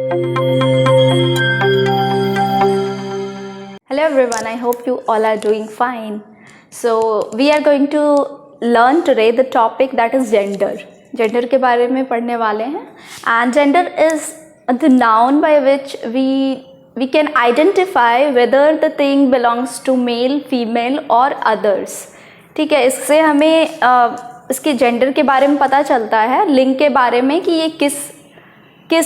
Hello everyone, I hope you all are doing fine. So we are going to learn today the topic that is gender. Gender के बारे में पढ़ने वाले हैं. And gender is the noun by which we can identify whether the thing belongs to male, female or others. ठीक है, इससे हमें इसके जेंडर के बारे में पता चलता है, लिंग के बारे में कि ये किस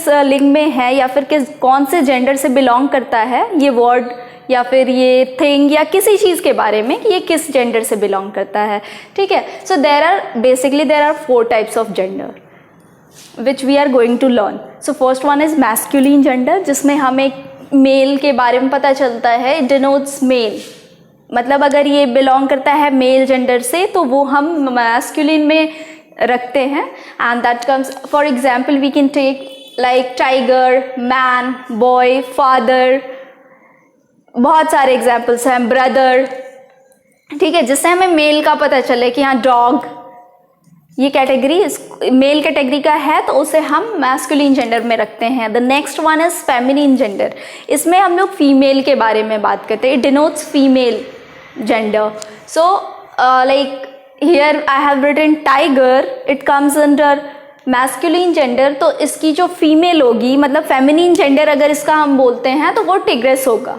लिंग में है या फिर कौन से जेंडर से बिलोंग करता है ये वर्ड या फिर ये थिंग या किसी चीज़ के बारे में कि ये किस जेंडर से बिलोंग करता है. ठीक है, so there are 4 types of gender which we are going to learn. So first one is masculine gender, जिसमें हमें मेल के बारे में पता चलता है. इट डिनोट्स मेल, मतलब अगर ये बिलोंग करता है मेल जेंडर से तो वो हम मैस्कुलिन में रखते हैं. And that comes for example we can take like tiger, man, boy, father, बहुत सारे एग्जाम्पल्स हैं, ब्रदर. ठीक है, जिससे हमें मेल का पता चले कि हाँ डॉग ये कैटेगरी मेल कैटेगरी का है तो उसे हम मैस्कुलिन जेंडर में रखते हैं. The next one is feminine gender. इसमें हम लोग फीमेल के बारे में बात करते हैं. It denotes female gender. So like here I have written tiger, it comes under masculine gender. तो इसकी जो फीमेल होगी, मतलब फेमिनिन जेंडर अगर इसका हम बोलते हैं तो वो टिग्रेस होगा.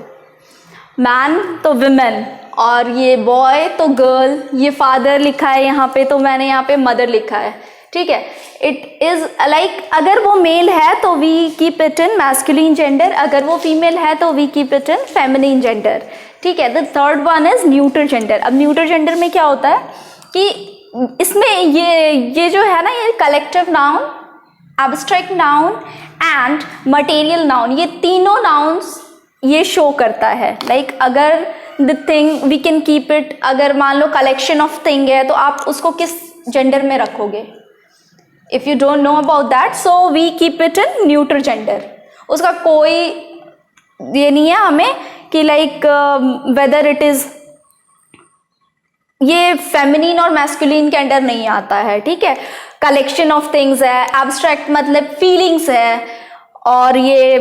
मैन तो विमेन, और ये बॉय तो गर्ल. ये फादर लिखा है यहाँ पे तो मैंने यहाँ पे मदर लिखा है. ठीक है, इट इज लाइक अगर वो मेल है तो we keep it in masculine gender, अगर वो फीमेल है तो we keep it in feminine gender. ठीक है, the third one is neutral gender. अब न्यूट्रल जेंडर में क्या होता है कि इसमें ये जो है ना, ये collective noun, abstract noun and material noun, ये तीनों नाउन्स ये शो करता है. लाइक अगर the thing we can keep it, अगर मान लो कलेक्शन ऑफ थिंग है तो आप उसको किस जेंडर में रखोगे? If you don't know about that, so we keep it in neutral gender. उसका कोई ये नहीं है हमें कि लाइक वेदर इट इज ये फेमिनिन और मैस्कुलिन के अंडर नहीं आता है. ठीक है, कलेक्शन ऑफ थिंग्स है, एब्स्ट्रैक्ट मतलब फीलिंग्स है, और ये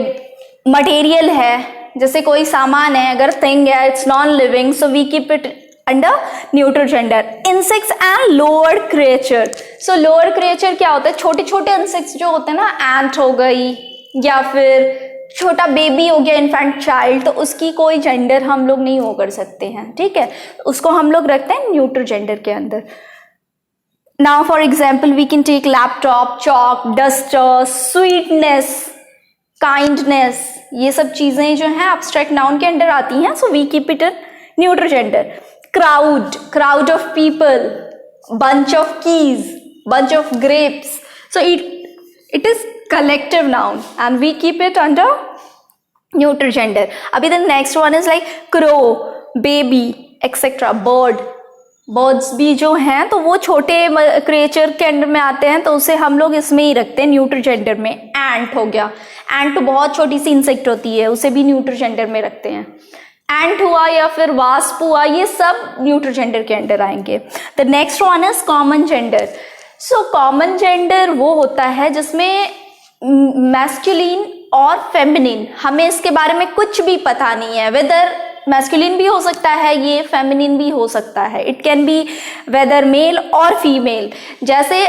मटेरियल है, जैसे कोई सामान है, अगर थिंग है, it's non living, so we keep it under neutral gender. Insects and lower creature. So lower creature क्या होता है? छोटे छोटे इंसेक्ट्स जो होते हैं ना, एंट हो गई या फिर छोटा बेबी हो गया, इन्फेंट चाइल्ड, तो उसकी कोई जेंडर हम लोग नहीं वो कर सकते हैं. ठीक है, उसको हम लोग रखते हैं न्यूट्रल जेंडर के अंदर. Now for example we can take laptop, chalk, duster, sweetness, kindness. ये सब चीजें जो हैं एब्स्ट्रैक्ट नाउन के अंडर आती हैं. So we keep it in neutral gender. Crowd of people, bunch of keys, bunch of grapes. So it is collective noun and we keep it under neutral gender. अभी the next one is like crow, baby, etc. birds भी जो हैं तो वो छोटे creature के under में आते हैं, तो उसे हम लोग इसमें ही रखते हैं न्यूट्रल जेंडर में. एंट हो गया, एंट तो बहुत छोटी सी इंसेक्ट होती है, उसे भी न्यूट्रल जेंडर में रखते हैं. एंट हुआ या फिर वास्प हुआ, ये सब न्यूट्रल जेंडर के अंडर आएंगे. The next one is common gender. So common gender वो होता है जिसमें मैस्कुलिन और फेमिनिन, हमें इसके बारे में कुछ भी पता नहीं है. वेदर मैस्कुलिन भी हो सकता है, ये फेमिनिन भी हो सकता है. It can be whether male और फीमेल. जैसे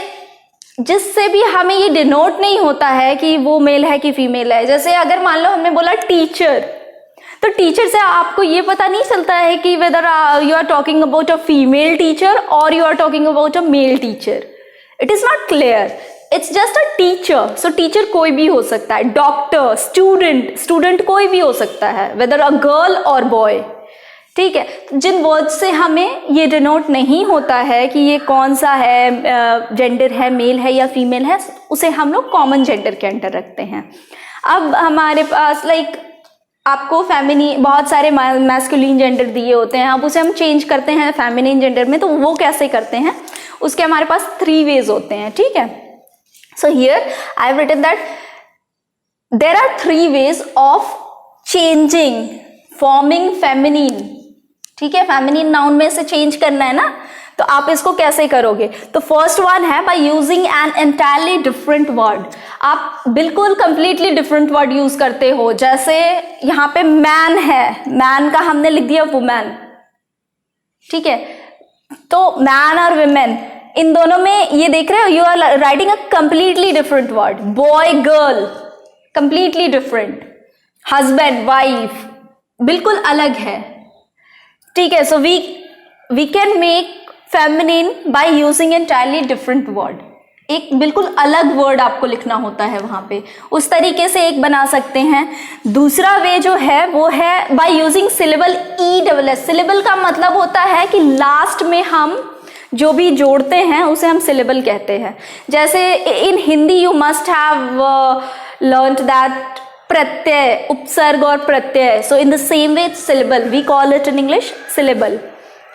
जिससे भी हमें ये डिनोट नहीं होता है कि वो मेल है कि फीमेल है. जैसे अगर मान लो हमने बोला टीचर, तो टीचर से आपको ये पता नहीं चलता है कि whether you are talking about a female teacher और you are talking about a male teacher. It is not clear. It's just a teacher. So teacher कोई भी हो सकता है. डॉक्टर, स्टूडेंट कोई भी हो सकता है, वेदर अ गर्ल और बॉय. ठीक है, जिन वर्ड्स से हमें ये डिनोट नहीं होता है कि ये कौन सा है जेंडर है, मेल है या फीमेल है, उसे हम लोग कॉमन जेंडर के अंडर रखते हैं. अब हमारे पास लाइक आपको फेमिनिन, बहुत सारे मैस्कुलिन जेंडर दिए होते हैं, अब उसे हम चेंज करते हैं फेमिनिन जेंडर में, तो वो कैसे करते हैं? उसके हमारे पास 3 वेज होते हैं. ठीक है, so here I have written that there are 3 ways of changing, forming feminine. ठीक है, फेमिनिन नाउन में से चेंज करना है ना, तो आप इसको कैसे करोगे? तो फर्स्ट वन है by using an entirely different word. आप बिल्कुल कंप्लीटली डिफरेंट वर्ड यूज करते हो। जैसे यहाँ पे मैन है, मैन का हमने लिख दिया वुमेन, ठीक है। तो मैन और वुमेन, इन दोनों में ये देख रहे हो, you are writing a completely different word. Boy girl completely different, husband wife बिल्कुल अलग है, ठीक है। So we can make feminine by using entirely different word. एक बिल्कुल अलग वर्ड आपको लिखना होता है वहां पे, उस तरीके से एक बना सकते हैं। दूसरा वे जो है वो है by using syllable ESS। Syllable का मतलब होता है कि लास्ट में हम जो भी जोड़ते हैं उसे हम सिलेबल कहते हैं। जैसे in Hindi you must have learned that प्रत्यय, उपसर्ग और प्रत्यय। So in the same way syllable, we call it in English syllable.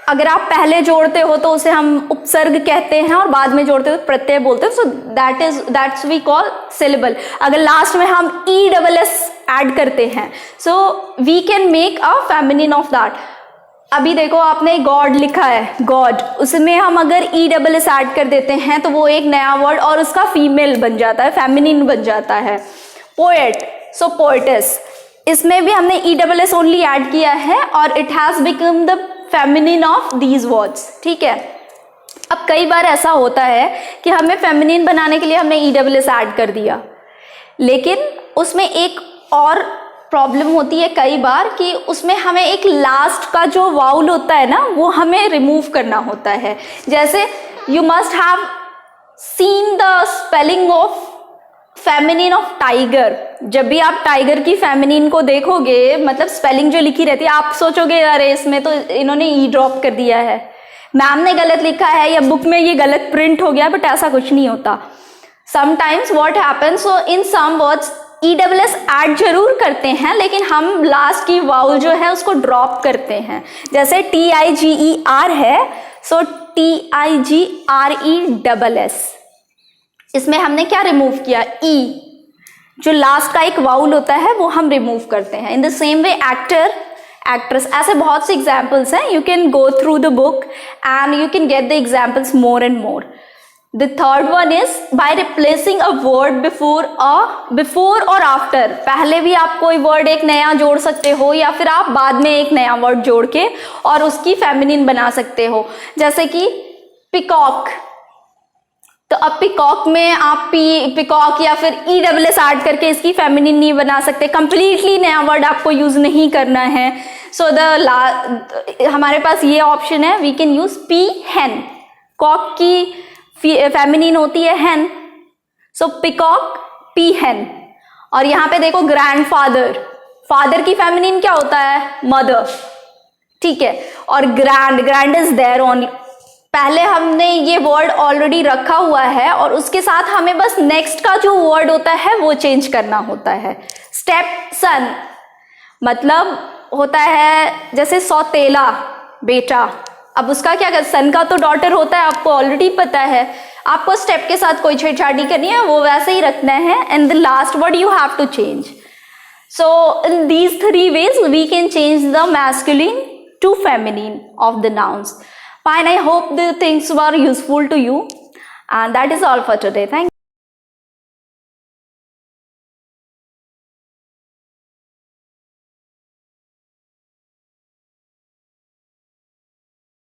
अगर आप पहले जोड़ते हो तो उसे हम उपसर्ग कहते हैं और बाद में जोड़ते हो तो प्रत्यय बोलते हैं। So that's we call syllable. अगर लास्ट में हम ESS ऐड करते हैं, so we can make a feminine of that. अभी देखो आपने गॉड लिखा है, गॉड, उसमें हम अगर ESS ऐड कर देते हैं तो वो एक नया वर्ड और उसका फीमेल बन जाता है, फेमिनिन बन जाता है। पोएट, सो पोएटेस, इसमें भी हमने ESS ओनली ऐड किया है और it has become the feminine of these words, ठीक है। अब कई बार ऐसा होता है कि हमें फेमिनिन बनाने के लिए हमने ESS ऐड कर दिया, लेकिन उसमें एक और प्रॉब्लम होती है कई बार कि उसमें हमें एक लास्ट का जो वाउल होता है ना वो हमें रिमूव करना होता है। जैसे you must have seen the spelling of feminine of tiger. जब भी आप टाइगर की फेमिनिन को देखोगे, मतलब स्पेलिंग जो लिखी रहती है, आप सोचोगे अरे इसमें तो इन्होंने ई ड्रॉप कर दिया है, मैम ने गलत लिखा है या बुक में ये गलत प्रिंट हो गया, बट ऐसा कुछ नहीं होता। Sometimes what happens, so in some words ESS add जरूर करते हैं लेकिन हम लास्ट की वाउल जो है उसको ड्रॉप करते हैं। जैसे TIGER है, सो TIGRESS, इसमें हमने क्या रिमूव किया? E, जो लास्ट का एक वाउल होता है वो हम रिमूव करते हैं। इन the same way actor, actress, ऐसे बहुत से एग्जाम्पल्स हैं। You can go through the book and you can get the examples more and more. The third one is by replacing a word before और after। पहले भी आप कोई word एक नया जोड़ सकते हो या फिर आप बाद में एक नया वर्ड जोड़ के और उसकी फेमिनिन बना सकते हो। जैसे कि पिकॉक, तो अब पिकॉक में आप पिकॉक या फिर ESS ऐड करके इसकी फेमिनिन नहीं बना सकते, कंप्लीटली नया वर्ड आपको यूज नहीं करना है। सो हमारे पास ये ऑप्शन है, we can use pea hen। Cock की फेमिनिन होती है hen, so peacock pea hen। और यहाँ पे देखो ग्रैंडफादर, फादर की फेमिनिन क्या होता है? मदर, ठीक है। और ग्रैंड इज देयर ओनली, पहले हमने ये वर्ड ऑलरेडी रखा हुआ है और उसके साथ हमें बस नेक्स्ट का जो वर्ड होता है वो चेंज करना होता है। स्टेप सन मतलब होता है जैसे सौतेला बेटा, अब उसका क्या कर, सन का तो डॉटर होता है, आपको ऑलरेडी पता है। आपको स्टेप के साथ कोई छेड़छाड़ी करनी है वो वैसे ही रखना है and the last word you have to change. So in these 3 ways we can change the masculine to feminine of the nouns. Fine, I hope the things were useful to you, and that is all for today. Thank you.